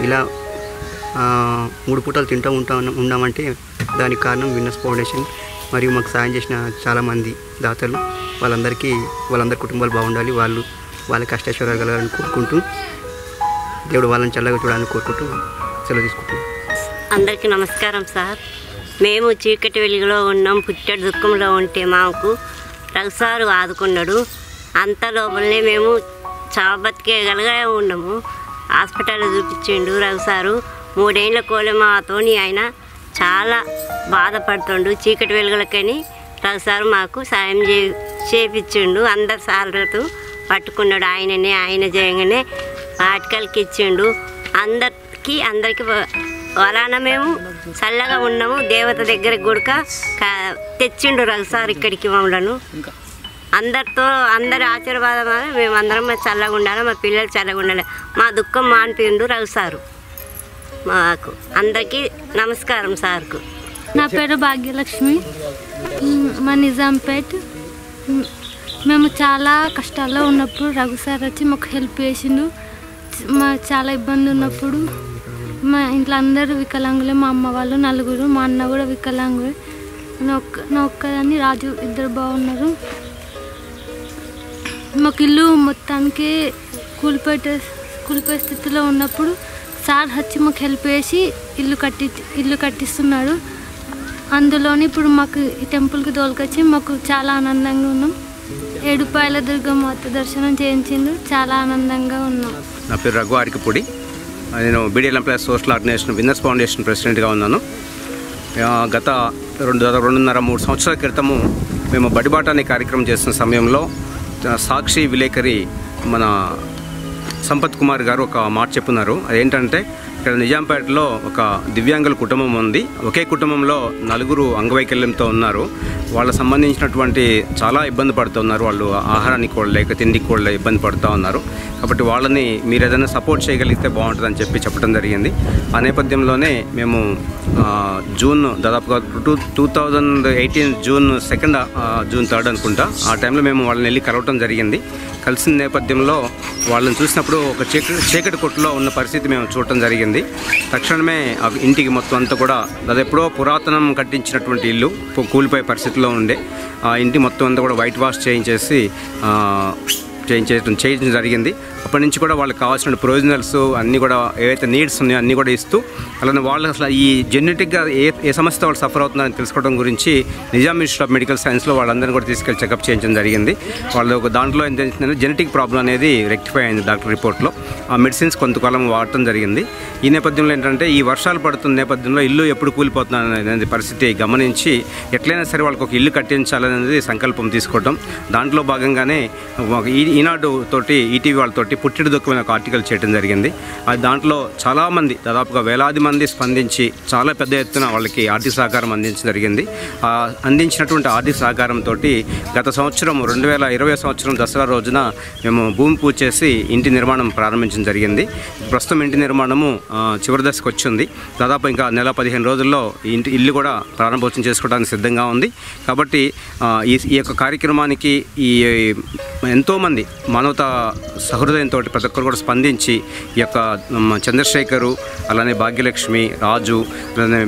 ఇలా 3 పూటలు తింటూ ఉన్నామంటే దానికి కారణం విన్నర్స్ ఫౌండేషన్ మరియు మాకు సాయం చేసిన చాలామంది దాతలు. వాళ్ళందరి కుటుంబాలు బాగుండాలి, వాళ్ళ కష్టైశ్వర్యాలు కలగాలని కోరుకుంటూ దేవుడు వాళ్ళని చల్లగా చూడాలని కోరుకుంటూ సెలవు తీసుకుంటున్నాం. అందరికీ నమస్కారం సార్. మేము చీకటి వెలుగులో ఉన్నాం, పుట్టెడు దుఃఖంలో ఉంటే మాకు రఘుసారు ఆదుకున్నాడు. అంత లోపలనే మేము బతికేగలగా ఉన్నాము. హాస్పిటల్లో చూపించిండు రఘుసారు. 3 ఏళ్ళ కోలమాతోని ఆయన చాలా బాధపడుతుండు. చీకటి వెలుగులకని రఘుసారు మాకు సాయం చేపించిండు. అందరు సార్లతో పట్టుకున్నాడు. ఆయన జయంగానే ఆర్టికల్కి ఇచ్చిండు. అందరికి వలన మేము చల్లగా ఉన్నాము. దేవత దగ్గర గుడక తెచ్చిండు రఘుసారు ఇక్కడికి మమ్మలను. అందరి ఆశీర్వాదం మేమందరం చల్లగా ఉండాలి, మా పిల్లలు చల్లగా ఉండాలి. మా దుఃఖం మానిపిండు రఘుసారు. మాకు అందరికీ నమస్కారం సార్కు. నా పేరు భాగ్యలక్ష్మి, మా నిజాంపేట్. మేము చాలా కష్టాల్లో ఉన్నప్పుడు రఘుసార్ వచ్చి మాకు హెల్ప్ చేసిండు. మా చాలా ఇబ్బంది ఉన్నప్పుడు మా ఇంట్లో అందరూ వికలాంగులే. మా అమ్మ వాళ్ళు 4, మా అన్న కూడా వికలాంగులే. నా ఒక్కదాన్ని, రాజు 2 బాగున్నారు. మాకు ఇల్లు మొత్తానికి కూలిపోయే స్థితిలో ఉన్నప్పుడు సార్ వచ్చి మాకు హెల్ప్ చేసి ఇల్లు కట్టిస్తున్నాడు. అందులోని ఇప్పుడు మాకు ఈ టెంపుల్కి తోలుకొచ్చి మాకు చాలా ఆనందంగా ఉన్నాం. ఏడుపాయల దుర్గమాత దర్శనం చేయించిండు, చాలా ఆనందంగా ఉన్నాం. నా పేరు రఘు ఆరికపూడి. నేను BDL employees social organisation winners foundation ప్రెసిడెంట్గా ఉన్నాను. గత 2.5-3 సంవత్సరాల క్రితము మేము బడిబాట అనే కార్యక్రమం చేస్తున్న సమయంలో సాక్షి విలేకరి మన సంపత్ కుమార్ గారు ఒక మాట చెప్పున్నారు. అదేంటంటే, ఇక్కడ నిజాంపేటలో ఒక దివ్యాంగుల కుటుంబం ఉంది. ఒకే కుటుంబంలో 4 అంగవైకల్యంతో ఉన్నారు. వాళ్ళకు సంబంధించినటువంటి చాలా ఇబ్బంది పడుతున్నారు. వాళ్ళు ఆహారానికి కూడా లేక తిండికి కూడా ఇబ్బంది పడుతూ ఉన్నారు. కాబట్టి వాళ్ళని మీరు ఏదైనా సపోర్ట్ చేయగలిగితే బాగుంటుందని చెప్పడం జరిగింది. ఆ నేపథ్యంలోనే మేము జూన్ దాదాపుగా 2018 జూన్ 2 జూన్ 3 అనుకుంటా, ఆ టైంలో మేము వాళ్ళని వెళ్ళి కలవటం జరిగింది. కలిసిన నేపథ్యంలో వాళ్ళని చూసినప్పుడు ఒక చీకటి కొట్టులో ఉన్న పరిస్థితి మేము చూడటం జరిగింది. తక్షణమే ఇంటికి మొత్తం అంతా కూడా అది ఎప్పుడో పురాతనం కట్టించినటువంటి ఇల్లు కూలిపోయే పరిస్థితిలో ఉండే ఆ ఇంటి మొత్తం అంతా కూడా వైట్ వాష్ చేయడం జరిగింది. అప్పటి నుంచి కూడా వాళ్ళకి కావాల్సిన ప్రొవిజనల్స్ అన్నీ కూడా ఏవైతే నీడ్స్ ఉన్నాయో అన్నీ కూడా ఇస్తూ, అలానే వాళ్ళు అసలు ఈ జెనెటిక్గా ఏ సమస్యతో వాళ్ళు సఫర్ అవుతున్నారని తెలుసుకోవడం గురించి నిజాం ఇన్స్టిట్యూట్ ఆఫ్ మెడికల్ సైన్స్లో వాళ్ళందరినీ కూడా తీసుకెళ్ళి చెకప్ చేయించడం జరిగింది. వాళ్ళు ఒక దాంట్లో ఏంటంటే జెనెటిక్ ప్రాబ్లం అనేది రెక్టిఫై అయింది డాక్టర్ రిపోర్ట్లో. ఆ మెడిసిన్స్ కొంతకాలం వాడటం జరిగింది. ఈ నేపథ్యంలో ఏంటంటే, ఈ వర్షాలు పడుతున్న నేపథ్యంలో ఇల్లు ఎప్పుడు కూలిపోతుందనేది పరిస్థితి గమనించి ఎట్లయినా సరే వాళ్ళకి ఒక ఇల్లు కట్టించాలనేది సంకల్పం తీసుకోవడం. దాంట్లో భాగంగానే ఈనాడు తోటి ఈటీవీ వాళ్ళతోటి పుట్టిడి దుఃఖమైన ఒక ఆర్టికల్ చేయడం జరిగింది. అది దాంట్లో చాలామంది దాదాపుగా వేలాది మంది స్పందించి చాలా పెద్ద ఎత్తున వాళ్ళకి ఆర్థిక సహకారం అందించడం జరిగింది. అందించినటువంటి ఆర్థిక సహకారంతో గత సంవత్సరం 2020 సంవత్సరం దసరా రోజున మేము భూమి పూజ చేసి ఇంటి నిర్మాణం ప్రారంభించడం జరిగింది. ప్రస్తుతం ఇంటి నిర్మాణము చివరి దశకు వచ్చింది. దాదాపు ఇంకా 15 రోజుల్లో ఇల్లు కూడా ప్రారంభోత్సవం చేసుకోవడానికి సిద్ధంగా ఉంది. కాబట్టి ఈ యొక్క కార్యక్రమానికి ఎంతోమంది మానవతా సహృదయంతో ప్రతి ఒక్కరు కూడా స్పందించి ఈ యొక్క చంద్రశేఖరు, అలానే భాగ్యలక్ష్మి, రాజు, అలానే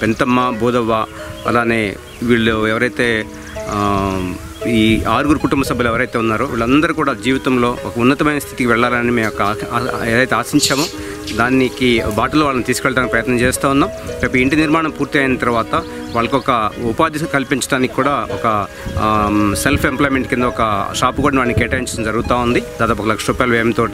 పెంతమ్మ, బోధవ్వ, అలానే వీళ్ళు ఎవరైతే ఈ 6 కుటుంబ సభ్యులు ఎవరైతే ఉన్నారో వీళ్ళందరూ కూడా జీవితంలో ఒక ఉన్నతమైన స్థితికి వెళ్ళాలని మేము ఏదైతే ఆశించామో దానికి బాటలో వాళ్ళని తీసుకెళ్ళడానికి ప్రయత్నం చేస్తూ ఉన్నాం. రేపు ఇంటి నిర్మాణం పూర్తి అయిన తర్వాత వాళ్ళకి ఒక ఉపాధి కల్పించడానికి కూడా ఒక సెల్ఫ్ ఎంప్లాయ్మెంట్ కింద ఒక షాప్ కూడా వాళ్ళని కేటాయించడం జరుగుతూ ఉంది. దాదాపు ₹1,00,000 వ్యయంతో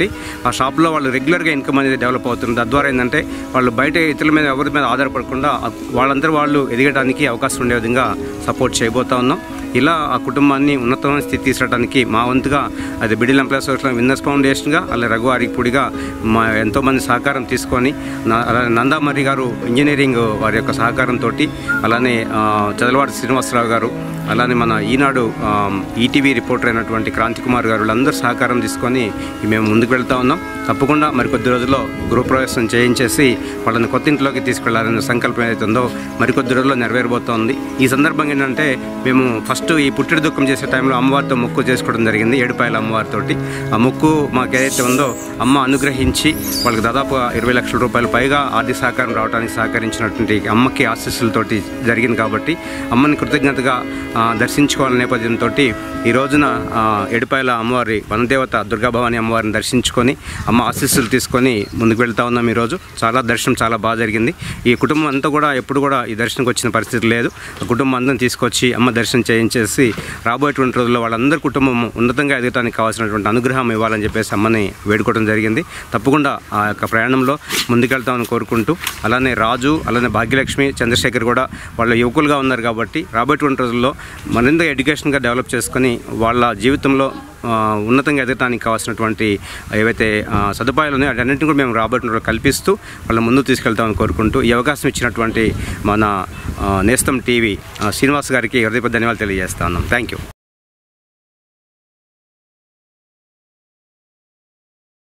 ఆ షాప్లో వాళ్ళు రెగ్యులర్గా ఇన్కమ్ అనేది డెవలప్ అవుతుంది. తద్వారా ఏంటంటే వాళ్ళు బయట ఇతరుల మీద ఎవరి మీద ఆధారపడకుండా వాళ్ళందరూ వాళ్ళు ఎదగడానికి అవకాశం ఉండే విధంగా సపోర్ట్ చేయబోతూ ఉన్నాం. ఇలా ఆ కుటుంబాన్ని ఉన్నతమైన స్థితి తీసుకురావడానికి మా వంతుగా అది బీడీఎల్ ఎంప్లాయీస్ విన్నర్స్ ఫౌండేషన్గా, అలాగే రఘు ఆరికపూడిగా మా ఎంతోమంది సహకారం తీసుకొని, అలానే నందామర్రి గారు ఇంజనీరింగ్ వారి యొక్క సహకారంతో, అలానే చదలవాడి శ్రీనివాసరావు గారు, అలానే మన ఈనాడు ఈటీవీ రిపోర్టర్ అయినటువంటి క్రాంతి కుమార్ గారు వీళ్ళందరూ సహకారం తీసుకొని మేము ముందుకు వెళ్తూ ఉన్నాం. తప్పకుండా మరికొద్ది రోజుల్లో గృహప్రవేశం చేయించేసి వాళ్ళని కొత్త ఇంట్లోకి తీసుకెళ్లాలనే సంకల్పం ఏదైతే ఉందో మరికొద్ది రోజుల్లో నెరవేరబోతోంది. ఈ సందర్భంగా ఏంటంటే మేము ఫస్ట్ ఈ పుట్టిడి దుఃఖం చేసే టైంలో అమ్మవారితో మొక్కు చేసుకోవడం జరిగింది, ఏడుపాయల అమ్మవారితోటి. ఆ మొక్కు మాకు ఏదైతే ఉందో అమ్మ అనుగ్రహించి వాళ్ళకి దాదాపు 20 లక్షల రూపాయలు పైగా ఆర్థిక సహకారం రావడానికి సహకరించినటువంటి అమ్మకి ఆశీస్సులతోటి జరిగింది. కాబట్టి అమ్మని కృతజ్ఞతగా దర్శించుకోవాలనే నేపథ్యంతో ఈ రోజున ఏడుపాయల అమ్మవారి వనదేవత దుర్గాభవాని అమ్మవారిని దర్శించుకొని అమ్మ ఆశీస్సులు తీసుకొని ముందుకు వెళ్తా ఉన్నాం. ఈరోజు దర్శనం చాలా బాగా జరిగింది. ఈ కుటుంబం అంతా కూడా ఎప్పుడు కూడా ఈ దర్శనంకి వచ్చిన పరిస్థితి లేదు. ఆ కుటుంబం అందరిని తీసుకొచ్చి అమ్మ దర్శనం చేయించేసి రాబోయేటువంటి రోజుల్లో వాళ్ళందరి కుటుంబం ఉన్నతంగా ఎదగడానికి కావాల్సినటువంటి అనుగ్రహం ఇవ్వాలని చెప్పేసి అమ్మని వేడుకోవడం జరిగింది. తప్పకుండా ఆ యొక్క ప్రయాణంలో ముందుకెళ్తామని కోరుకుంటూ, అలానే రాజు, అలానే భాగ్యలక్ష్మి, చంద్రశేఖర్ కూడా వాళ్ళ యువకులుగా ఉన్నారు కాబట్టి రాబోయేటువంటి రోజుల్లో మరింత ఎడ్యుకేషన్గా డెవలప్ చేసుకొని వాళ్ళ జీవితంలో ఉన్నతంగా ఎదగడానికి కావాల్సినటువంటి ఏవైతే సదుపాయాలు ఉన్నాయో అన్నింటినీ కూడా మేము రాబోయే కల్పిస్తూ వాళ్ళ ముందుకు తీసుకెళ్తామని కోరుకుంటూ ఈ అవకాశం ఇచ్చినటువంటి మన నేస్తం టీవీ శ్రీనివాస్ గారికి హృదయపూర్వక ధన్యవాదాలు తెలియజేస్తా ఉన్నాం. Thank you.